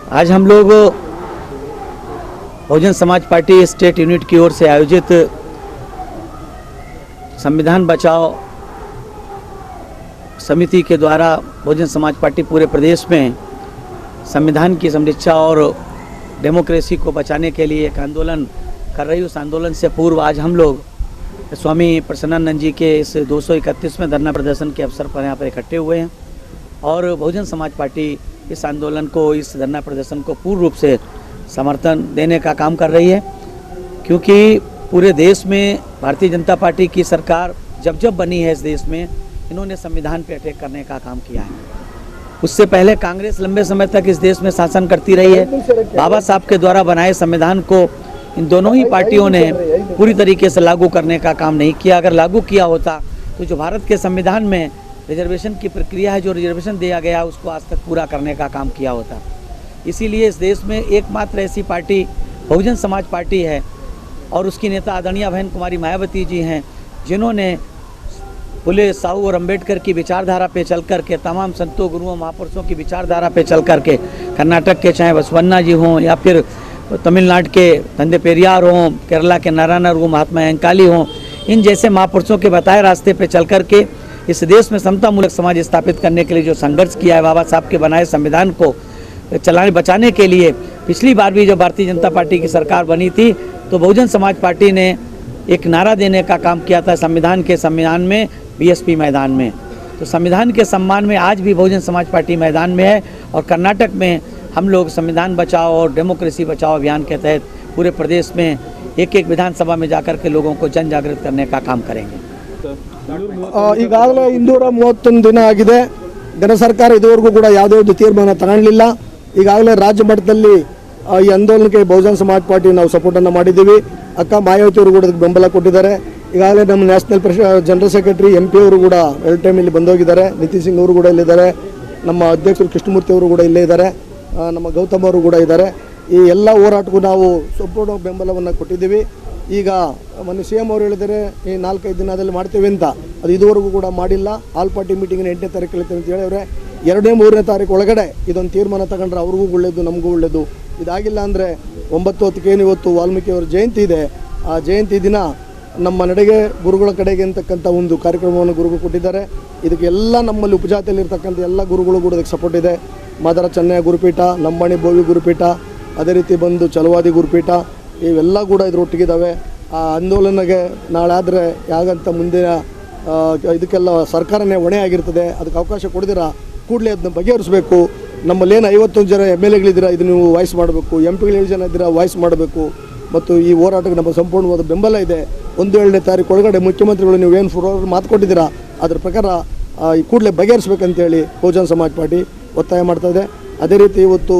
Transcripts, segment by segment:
आज हम लोग Bahujan Samaj party state unit की ओर से आयोजित संविधान बचाओ समिति के द्वारा बहुजन समाज पार्टी पूरे प्रदेश में संविधान की संरक्षा और डेमोक्रेसी को बचाने के लिए एक आंदोलन कर रही। उस आंदोलन से पूर्व आज हम लोग स्वामी प्रसन्नानंद जी के इस 231वें धरना प्रदर्शन के अवसर पर यहाँ पर इकट्ठे हुए हैं और बहुजन समाज पार्टी इस आंदोलन को, इस धरना प्रदर्शन को पूर्ण रूप से समर्थन देने का काम कर रही है, क्योंकि पूरे देश में भारतीय जनता पार्टी की सरकार जब जब बनी है इस देश में इन्होंने संविधान पे अटैक करने का काम किया है। उससे पहले कांग्रेस लंबे समय तक इस देश में शासन करती रही है। बाबा साहब के द्वारा बनाए संविधान को इन दोनों ही पार्टियों ने पूरी तरीके से लागू करने का काम नहीं किया। अगर लागू किया होता तो जो भारत के संविधान में रिजर्वेशन की प्रक्रिया है, जो रिजर्वेशन दिया गया उसको आज तक पूरा करने का काम किया होता। इसीलिए इस देश में एकमात्र ऐसी पार्टी बहुजन समाज पार्टी है और उसकी नेता आदरणीय बहन कुमारी मायावती जी हैं, जिन्होंने फुले, साहू और अंबेडकर की विचारधारा पे चल कर के, तमाम संतों, गुरुओं, महापुरुषों की विचारधारा पे चल कर के, कर्नाटक के चाहे बसवन्ना जी हों या फिर तमिलनाडु के तंदे पेरियार हों, केरला के नारायण गुरु महात्मा अंकाली हों, इन जैसे महापुरुषों के बताए रास्ते पे चल कर के इस देश में समता मूलक समाज स्थापित करने के लिए जो संघर्ष किया है, बाबा साहब के बनाए संविधान को बचाने के लिए पिछली बार भी जब भारतीय जनता पार्टी की सरकार बनी थी तो बहुजन समाज पार्टी ने एक नारा देने का काम किया था, संविधान के सम्मान में बीएसपी मैदान में। तो संविधान के सम्मान में आज भी बहुजन समाज पार्टी मैदान में है और कर्नाटक में हम लोग संविधान बचाओ और डेमोक्रेसी बचाओ अभियान के तहत पूरे प्रदेश में एक एक विधानसभा में जाकर के लोगों को जन जागृत करने का काम करेंगे। ಈಗಾಗಲೇ 231 ದಿನ ಆಗಿದೆ। ಘನ ಸರ್ಕಾರ ಇದುವರೆಗೂ ಕೂಡ ಯಾವುದೇ ಒಂದು ತೀರ್ಮಾನ ತಗೊಳ್ಳಲಿಲ್ಲ। ಈಗಾಗಲೇ ರಾಜ್ಯ ಮಟ್ಟದಲ್ಲಿ ಈ ಆಂದೋಲನಕ್ಕೆ ಬಹುಜನ ಸಮಾಜ ಪಾರ್ಟಿ ನಾವು ಸಪೋರ್ಟ್ ಅನ್ನು ಮಾಡಿದ್ದೀವಿ। ಅಕ್ಕ ಮಾಯಾವತಿ ಅವರು ಕೂಡ ಬೆಂಬಲ ಕೊಟ್ಟಿದ್ದಾರೆ। ಈಗಾಗಲೇ ನಮ್ಮ ನ್ಯಾಷನಲ್ ಜನರಲ್ ಸೆಕ್ರೆಟರಿ ಎಂಪಿ ಅವರು ಕೂಡ ಎರಡು ಟೈಮ್ ಇಲ್ಲಿ ಬಂದೋಗಿದ್ದಾರೆ। ನಿತಿನ್ ಸಿಂಗ್ ಅವರು ಕೂಡ ಇಲ್ಲಿದ್ದಾರೆ, ನಮ್ಮ ಅಧ್ಯಕ್ಷರು ಕೃಷ್ಣಮೂರ್ತಿ ಅವರು ಕೂಡ ಇಲ್ಲೇ ಇದ್ದಾರೆ, ನಮ್ಮ ಗೌತಮ್ ಅವರು ಕೂಡ ಇದ್ದಾರೆ। ಈ ಎಲ್ಲ ಹೋರಾಟಕ್ಕೂ ನಾವು ಸಂಪೂರ್ಣ ಬೆಂಬಲವನ್ನು ಕೊಟ್ಟಿದ್ದೀವಿ। ಈಗ ಮೊನ್ನೆ ಸಿಎಂ ಅವರು ಹೇಳಿದರೆ ಈ 4-5 ದಿನದಲ್ಲಿ ಮಾಡ್ತೇವೆ ಅಂತ, ಅದು ಇದುವರೆಗೂ ಕೂಡ ಮಾಡಿಲ್ಲ। ಆಲ್ ಪಾರ್ಟಿ ಮೀಟಿಂಗ್ನ 8ನೇ ತಾರೀಕು ಹೇಳ್ತೇವೆ ಅಂತ ಹೇಳಿದ್ರೆ 2ನೇ 3ನೇ ತಾರೀಕು ಒಳಗಡೆ ಇದೊಂದು ತೀರ್ಮಾನ ತಗೊಂಡ್ರೆ ಅವ್ರಿಗೂ ಒಳ್ಳೆಯದು, ನಮಗೂ ಒಳ್ಳೆಯದು। ಇದಾಗಿಲ್ಲ ಅಂದರೆ 9 ಇವತ್ತು ವಾಲ್ಮೀಕಿ ಅವರ ಜಯಂತಿ ಇದೆ, ಆ ಜಯಂತಿ ದಿನ ನಮ್ಮ ನಡೆಗೆ ಗುರುಗಳ ಕಡೆಗೆ ಅಂತಕ್ಕಂಥ ಒಂದು ಕಾರ್ಯಕ್ರಮವನ್ನು ಗುರುಗಳು ಕೊಟ್ಟಿದ್ದಾರೆ। ಇದಕ್ಕೆ ಎಲ್ಲ ನಮ್ಮಲ್ಲಿ ಉಪಜಾತಿಯಲ್ಲಿರ್ತಕ್ಕಂಥ ಎಲ್ಲ ಗುರುಗಳು ಕೂಡ ಇದಕ್ಕೆ ಸಪೋರ್ಟ್ ಇದೆ। ಮಾದರ ಚೆನ್ನಯ್ಯ ಗುರುಪೀಠ, ಲಂಬಾಣಿ ಬೋವಿ ಗುರುಪೀಠ, ಅದೇ ರೀತಿ ಬಂದು ಛಲವಾದಿ ಗುರುಪೀಠ, ಇವೆಲ್ಲ ಕೂಡ ಇದರೊಟ್ಟಿಗಿದ್ದಾವೆ। ಆ ಆಂದೋಲನಗೆ ನಾಳೆ ಆದರೆ ಯಾಗಂತ ಮುಂದಿನ ಇದಕ್ಕೆಲ್ಲ ಸರ್ಕಾರನೇ ಹೊಣೆ ಆಗಿರ್ತದೆ। ಅದಕ್ಕೆ ಅವಕಾಶ ಕೊಡಿದಿರ ಕೂಡಲೇ ಅದನ್ನ ಬಗೆಹರಿಸಬೇಕು। ನಮ್ಮಲ್ಲೇನು 51 ಜನ MLAಗಳಿದ್ದೀರಾ, ಇದು ನೀವು ವಾಯ್ಸ್ ಮಾಡಬೇಕು, MP ಗಳು 7 ಜನ ಇದ್ದೀರಾ, ವಾಯ್ಸ್ ಮಾಡಬೇಕು। ಮತ್ತು ಈ ಹೋರಾಟಕ್ಕೆ ನಮ್ಮ ಸಂಪೂರ್ಣವಾದ ಬೆಂಬಲ ಇದೆ। 1-7ನೇ ತಾರೀಕು ಒಳಗಡೆ ಮುಖ್ಯಮಂತ್ರಿಗಳು ನೀವು ಏನು ಮಾತು ಕೊಟ್ಟಿದ್ದೀರಾ ಅದರ ಪ್ರಕಾರ ಈ ಕೂಡಲೇ ಬಗೆಹರಿಸಬೇಕಂತೇಳಿ ಬಹುಜನ ಸಮಾಜ ಪಾರ್ಟಿ ಒತ್ತಾಯ ಮಾಡ್ತಾ ಇದೆ। ಅದೇ ರೀತಿ ಇವತ್ತು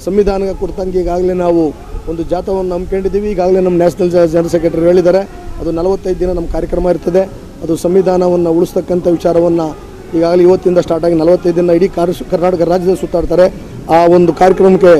ಸಂವಿಧಾನ ಕುರಿತಂಗೆ ಈಗಾಗಲೇ ನಾವು ಒಂದು ಜಾಥಾವನ್ನು ಹಮ್ಮಿಕೊಂಡಿದ್ದೀವಿ। ಈಗಾಗಲೇ ನಮ್ಮ ನ್ಯಾಷನಲ್ ಜನರಲ್ ಸೆಕ್ರೆಟರಿ ಹೇಳಿದ್ದಾರೆ, ಅದು 45 ದಿನ ನಮ್ಮ ಕಾರ್ಯಕ್ರಮ ಇರ್ತದೆ। ಅದು ಸಂವಿಧಾನವನ್ನು ಉಳಿಸ್ತಕ್ಕಂಥ ವಿಚಾರವನ್ನು ಈಗಾಗಲೇ ಇವತ್ತಿಂದ ಸ್ಟಾರ್ಟ್ ಆಗಿ 45 ದಿನ ಇಡೀ ಕರ್ನಾಟಕ ರಾಜ್ಯದಲ್ಲಿ ಸುತ್ತಾಡ್ತಾರೆ। ಆ ಒಂದು ಕಾರ್ಯಕ್ರಮಕ್ಕೆ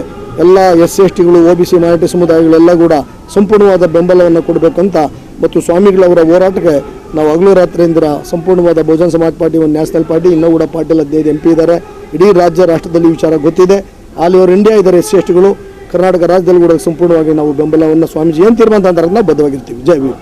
ಎಲ್ಲ SC/STಗಳು, OBC ಮೈನಾರಿಟಿ ಸಮುದಾಯಗಳೆಲ್ಲ ಕೂಡ ಸಂಪೂರ್ಣವಾದ ಬೆಂಬಲವನ್ನು ಕೊಡಬೇಕು ಅಂತ ಮತ್ತು ಸ್ವಾಮಿಗಳವರ ಹೋರಾಟಕ್ಕೆ ನಾವು ಹಗಲು ರಾತ್ರಿಯಿಂದ ಸಂಪೂರ್ಣವಾದ ಬಹುಜನ ಸಮಾಜ ಪಾರ್ಟಿ ಒಂದು ನ್ಯಾಷನಲ್ ಪಾರ್ಟಿ, ಇನ್ನೂ ಕೂಡ ಪಾರ್ಟಿಯಲ್ಲಿ 15 MP ಇದ್ದಾರೆ। ಇಡೀ ರಾಜ್ಯ ರಾಷ್ಟ್ರದಲ್ಲಿ ವಿಚಾರ ಗೊತ್ತಿದೆ। ಆಲ್ ಓವರ್ ಇಂಡಿಯಾ ಇದ್ದಾರೆ SC/STಗಳು। ಕರ್ನಾಟಕ ರಾಜ್ಯದಲ್ಲಿ ಕೂಡ ಸಂಪೂರ್ಣವಾಗಿ ನಾವು ಬೆಂಬಲವನ್ನು ಸ್ವಾಮೀಜಿ ಏನು ತೀರ್ಮಾನ ಅಂತ ನಾವು ಬದ್ಧವಾಗಿರ್ತೀವಿ। ಜೈ ಭೀಮ್।